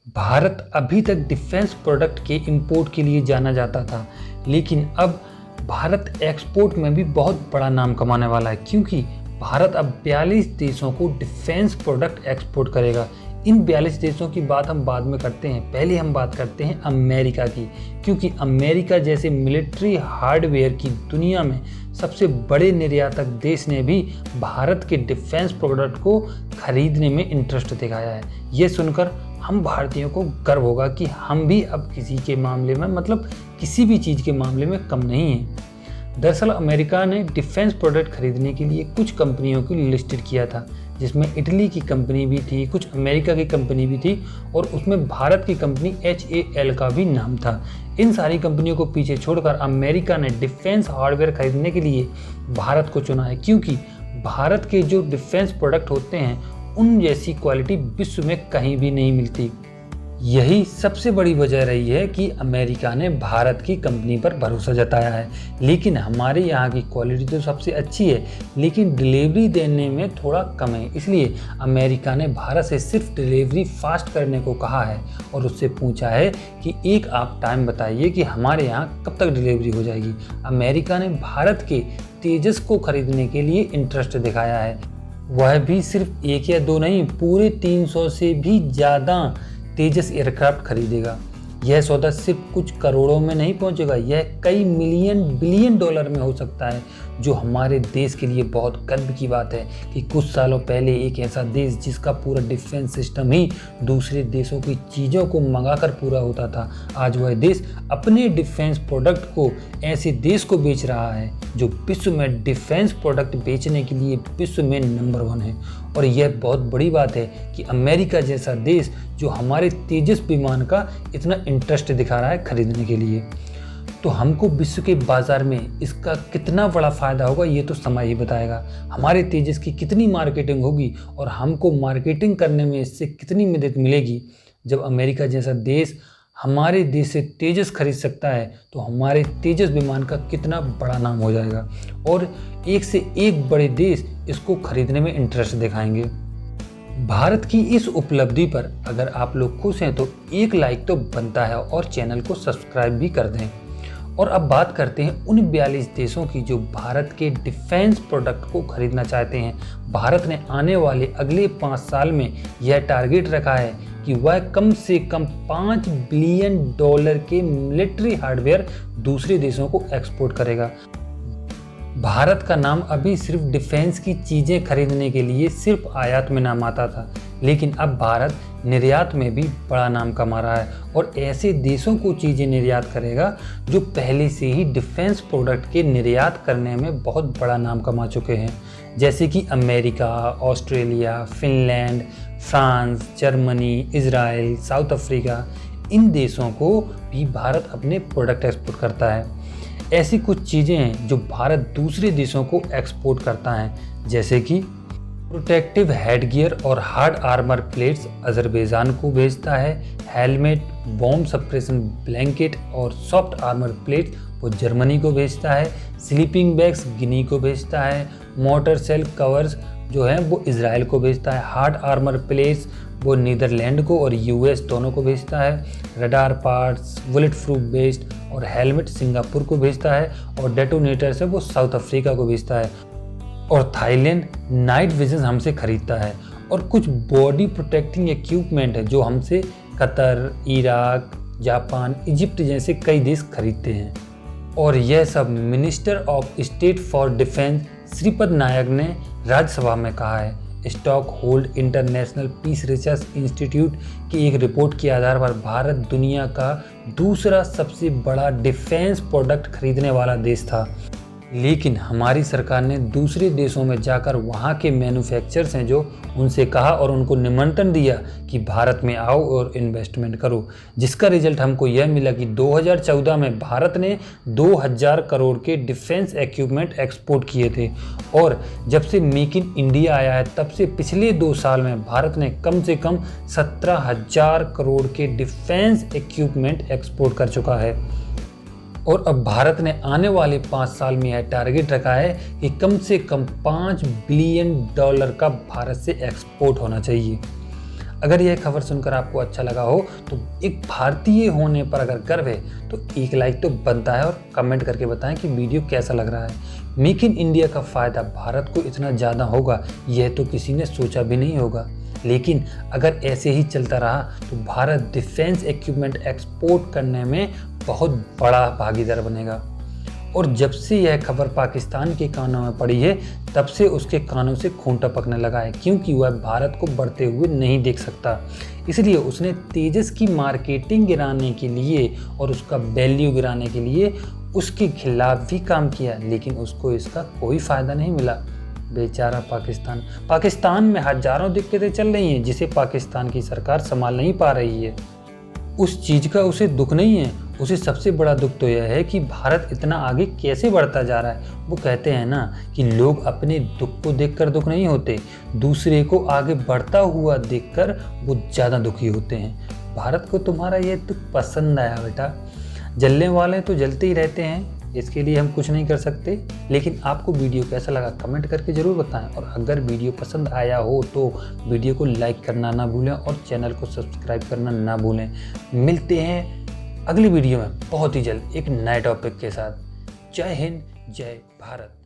भारत अभी तक defence product के इंपोर्ट के लिए जाना जाता था, लेकिन अब भारत एक्सपोर्ट में भी बहुत बड़ा नाम कमाने वाला है, क्योंकि भारत अब 42 देशों को डिफेंस प्रोडक्ट एक्सपोर्ट करेगा। इन 42 देशों की बात हम बाद में करते हैं, पहले हम बात करते हैं अमेरिका की, क्योंकि अमेरिका जैसे मिलिट्री हार्डवेयर की दुनिया में सबसे बड़े निर्यातक देश ने भी भारत के डिफेंस प्रोडक्ट को खरीदने में इंटरेस्ट दिखाया है। ये सुनकर हम भारतीयों को गर्व होगा कि हम भी अब किसी के मामले में किसी भी चीज़ के मामले में कम नहीं हैं। दरअसल अमेरिका ने डिफेंस प्रोडक्ट खरीदने के लिए कुछ कंपनियों को लिस्टेड किया था, जिसमें इटली की कंपनी भी थी, कुछ अमेरिका की कंपनी भी थी और उसमें भारत की कंपनी HAL का भी नाम था। इन सारी कंपनियों को पीछे छोड़कर अमेरिका ने डिफेंस हार्डवेयर खरीदने के लिए भारत को चुना है, क्योंकि भारत के जो डिफेंस प्रोडक्ट होते हैं उन जैसी क्वालिटी विश्व में कहीं भी नहीं मिलती। यही सबसे बड़ी वजह रही है कि अमेरिका ने भारत की कंपनी पर भरोसा जताया है। लेकिन हमारे यहाँ की क्वालिटी तो सबसे अच्छी है, लेकिन डिलीवरी देने में थोड़ा कम है, इसलिए अमेरिका ने भारत से सिर्फ डिलीवरी फास्ट करने को कहा है और उससे पूछा है कि एक आप टाइम बताइए कि हमारे यहाँ कब तक डिलीवरी हो जाएगी। अमेरिका ने भारत के तेजस को खरीदने के लिए इंटरेस्ट दिखाया है, वह भी सिर्फ एक या दो नहीं, पूरे 300 से भी ज़्यादा तेजस एयरक्राफ्ट खरीदेगा। यह सौदा सिर्फ कुछ करोड़ों में नहीं पहुंचेगा, यह कई मिलियन बिलियन डॉलर में हो सकता है, जो हमारे देश के लिए बहुत गर्व की बात है कि कुछ सालों पहले एक ऐसा देश जिसका पूरा डिफेंस सिस्टम ही दूसरे देशों की चीज़ों को मंगाकर पूरा होता था, आज वह देश अपने डिफेंस प्रोडक्ट को ऐसे देश को बेच रहा है जो विश्व में डिफेंस प्रोडक्ट बेचने के लिए विश्व में नंबर 1 है। और यह बहुत बड़ी बात है कि अमेरिका जैसा देश जो हमारे तेजस विमान का इतना इंटरेस्ट दिखा रहा है खरीदने के लिए। तो हमको विश्व के बाज़ार में इसका कितना बड़ा फ़ायदा होगा ये तो समय ही बताएगा। हमारे तेजस की कितनी मार्केटिंग होगी और हमको मार्केटिंग करने में इससे कितनी मदद मिलेगी। जब अमेरिका जैसा देश हमारे देश से तेजस खरीद सकता है तो हमारे तेजस विमान का कितना बड़ा नाम हो जाएगा और एक से एक बड़े देश इसको खरीदने में इंटरेस्ट दिखाएंगे। भारत की इस उपलब्धि पर अगर आप लोग खुश हैं तो एक लाइक तो बनता है और चैनल को सब्सक्राइब भी कर दें। और अब बात करते हैं उन 42 देशों की जो भारत के डिफेंस प्रोडक्ट को खरीदना चाहते हैं। भारत ने आने वाले अगले 5 साल में यह टारगेट रखा है कि वह कम से कम $5 बिलियन के मिलिट्री हार्डवेयर दूसरे देशों को एक्सपोर्ट करेगा। भारत का नाम अभी सिर्फ डिफेंस की चीज़ें खरीदने के लिए सिर्फ आयात में नाम आता था, लेकिन अब भारत निर्यात में भी बड़ा नाम कमा रहा है और ऐसे देशों को चीज़ें निर्यात करेगा जो पहले से ही डिफेंस प्रोडक्ट के निर्यात करने में बहुत बड़ा नाम कमा चुके हैं, जैसे कि America, Australia, Finland, France, Germany, Israel, South Africa. इन देशों को भी भारत अपने प्रोडक्ट एक्सपोर्ट करता है। ऐसी कुछ चीज़ें हैं जो भारत दूसरे देशों को एक्सपोर्ट करता है, जैसे कि प्रोटेक्टिव हेडगियर और हार्ड आर्मर प्लेट्स अजरबैजान को भेजता है, हेलमेट, बॉम्ब सप्रेशन ब्लैंकेट और सॉफ्ट आर्मर प्लेट वो जर्मनी को भेजता है, स्लीपिंग बैग्स गिनी को भेजता है, मोटर सेल कवर्स जो हैं वो इजराइल को भेजता है, हार्ड आर्मर प्लेट्स वो नीदरलैंड को और US दोनों को भेजता है, radar parts bullet proof based और हेलमेट सिंगापुर को भेजता है और डेटोनेटर्स है वो साउथ अफ्रीका को भेजता है और थाईलैंड नाइट विजन हमसे खरीदता है और कुछ बॉडी प्रोटेक्टिंग इक्विपमेंट है जो हमसे कतर, इराक, जापान, इजिप्ट जैसे कई देश खरीदते हैं। और यह सब minister of state for defence Shripad Naik ने राज्यसभा में कहा है। Stockholm International Peace Research Institute की एक रिपोर्ट के आधार पर भारत दुनिया का दूसरा सबसे बड़ा डिफेंस प्रोडक्ट खरीदने वाला देश था, लेकिन हमारी सरकार ने दूसरे देशों में जाकर वहाँ के मैन्युफैक्चरर्स हैं जो उनसे कहा और उनको निमंत्रण दिया कि भारत में आओ और इन्वेस्टमेंट करो, जिसका रिजल्ट हमको यह मिला कि 2014 में भारत ने 2000 करोड़ के डिफेंस इक्विपमेंट एक्सपोर्ट किए थे और जब से मेक इन इंडिया आया है तब से पिछले 2 साल में भारत ने कम से कम 17,000 करोड़ के डिफेंस इक्विपमेंट एक्सपोर्ट कर चुका है। और अब भारत ने आने वाले 5 साल में यह टारगेट रखा है कि कम से कम $5 बिलियन का भारत से एक्सपोर्ट होना चाहिए। अगर यह खबर सुनकर आपको अच्छा लगा हो तो एक भारतीय होने पर अगर गर्व है तो एक लाइक तो बनता है और कमेंट करके बताएं कि वीडियो कैसा लग रहा है। मेक इन इंडिया का फ़ायदा भारत को इतना ज़्यादा होगा यह तो किसी ने सोचा भी नहीं होगा। लेकिन अगर ऐसे ही चलता रहा तो भारत डिफेंस इक्विपमेंट एक्सपोर्ट करने में बहुत बड़ा भागीदार बनेगा। और जब से यह खबर पाकिस्तान के कानों में पड़ी है तब से उसके कानों से खून टपकने लगा है, क्योंकि वह भारत को बढ़ते हुए नहीं देख सकता। इसलिए उसने तेजस की मार्केटिंग गिराने के लिए और उसका वैल्यू गिराने के लिए उसके खिलाफ भी काम किया, लेकिन उसको इसका कोई फ़ायदा नहीं मिला। बेचारा पाकिस्तान में हजारों दिक्कतें चल रही हैं जिसे पाकिस्तान की सरकार संभाल नहीं पा रही है। उस चीज़ का उसे दुख नहीं है, उसे सबसे बड़ा दुख तो यह है कि भारत इतना आगे कैसे बढ़ता जा रहा है। वो कहते हैं ना कि लोग अपने दुख को देखकर दुख नहीं होते, दूसरे को आगे बढ़ता हुआ देखकर वो ज़्यादा दुखी होते हैं। भारत को तुम्हारा ये दुख पसंद आया बेटा। जलने वाले तो जलते ही रहते हैं, इसके लिए हम कुछ नहीं कर सकते। लेकिन आपको वीडियो कैसा लगा कमेंट करके ज़रूर बताएं, और अगर वीडियो पसंद आया हो तो वीडियो को लाइक करना ना भूलें और चैनल को सब्सक्राइब करना ना भूलें। मिलते हैं अगली वीडियो में बहुत ही जल्द एक नए टॉपिक के साथ। जय हिंद, जय भारत।